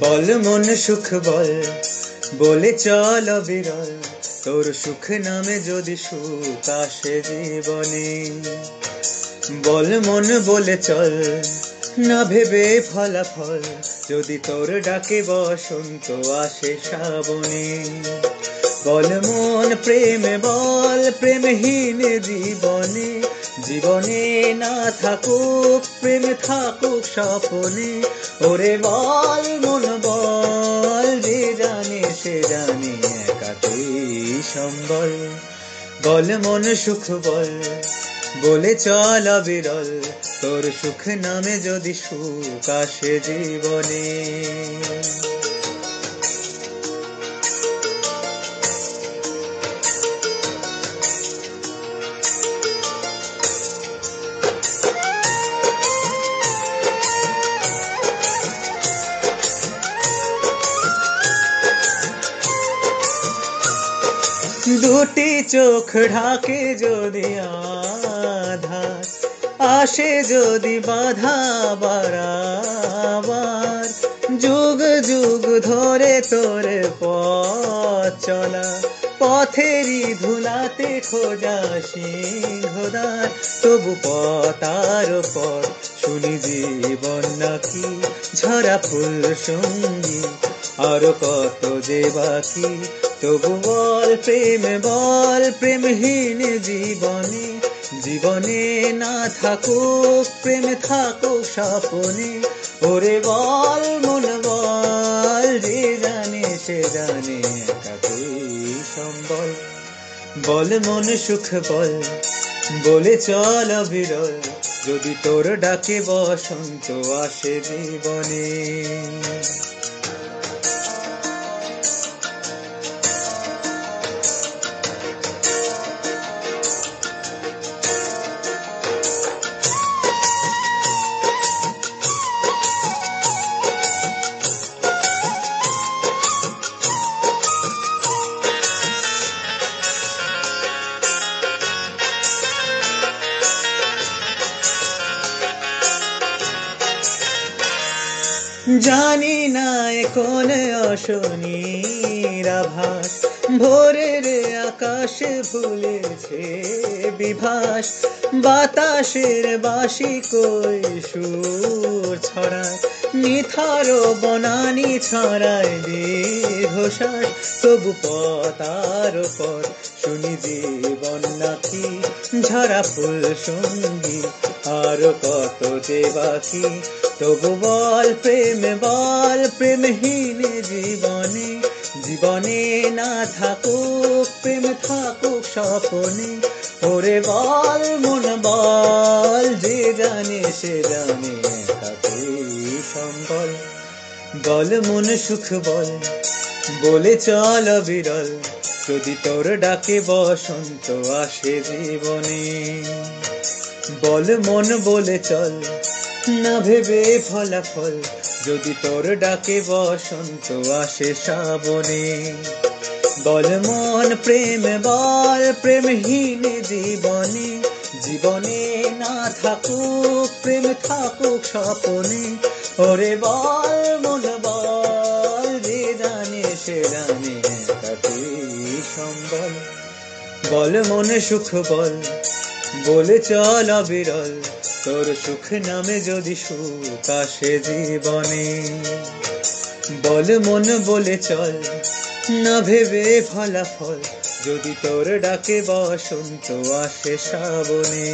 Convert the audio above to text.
বল মন সুখ বল, বলে চল অবিরল, তোর সুখ নামে যদি সুখ আসে জীবনে। বল মন বলে চল, না ভেবে ফলাফল, যদি তোর ডাকে বসন্ত আসে শ্রাবণে। বল মন প্রেমে বল, প্রেমহীন জীবনে, জীবনে না থাকুক প্রেম থাকুক স্বপনে। ওরে বল মন বল, যে জানে সে জানে একাতেই সম্বল। বল মন সুখ বল, বলে চল অবিরল, তোর সুখ নামে যদি সুখ আসে জীবনে। দুটি চোখ ঢাকে যদি আধার, আসে যদি বাধা বারাবার, যুগ যুগ ধরে তোর পথ চলা, পথেরই ধুলাতে খোঁজা সিংহদ্বার। তবু পথ আর পথ শুনি জীবন নাকি ঝরা ফুল সঙ্গী, আর কত যে বাকি। তবু বল প্রেম বল, প্রেমহীন জীবনে, জীবনে না থাকুক প্রেম থাকুক স্বপনে। ওরে বল মন বল, যে জানে সে জানে একাতেই সম্বল। বল মন সুখ বল, বলে চল অবিরল, যদি তোর ডাকে বসন্ত আসে জীবনে। জানি না কোন অশনির আভাস, ভোরের আকাশে ভুলেছে বিভাস। বাতাসের বাঁশি কই সুর ছড়ায়, নিথর বনানি ছড়ায় দীর্ঘশ্বাস। তবু পথ আর পথ শুনি জীবন নাকি ঝরা ফুল সঙ্গী, আর কত যে বাকি। তবু বল প্রেম বল, প্রেমহীন জীবনে, জীবনে না থাকুক প্রেম থাকুক স্বপনে। ওরে বল মন বল, যে জানে সে জানে একাতেই সম্বল। বল মন সুখ বল, বলে চল অবিরল, যদি তোর ডাকে বসন্ত আসে জীবনে। বল মন বলে চল, না ভেবে ফলাফল, যদি তোর ডাকে বসন্ত আসে শ্রাবণে। বল মন প্রেম বল, প্রেমহীন জীবনে, জীবনে না থাকুক প্রেম থাকুক স্বপনে। ওরে বল মন বল, যে জানে সে জানে একাতেই সম্বল। বল মন সুখ বল, বলে চল অবিরল, তোর সুখ নামে যদি সুখ আসে জীবনে। বল মন বলে চল, না ভেবে ফলাফল, যদি তোর ডাকে বসন্ত আসে শ্রাবণে।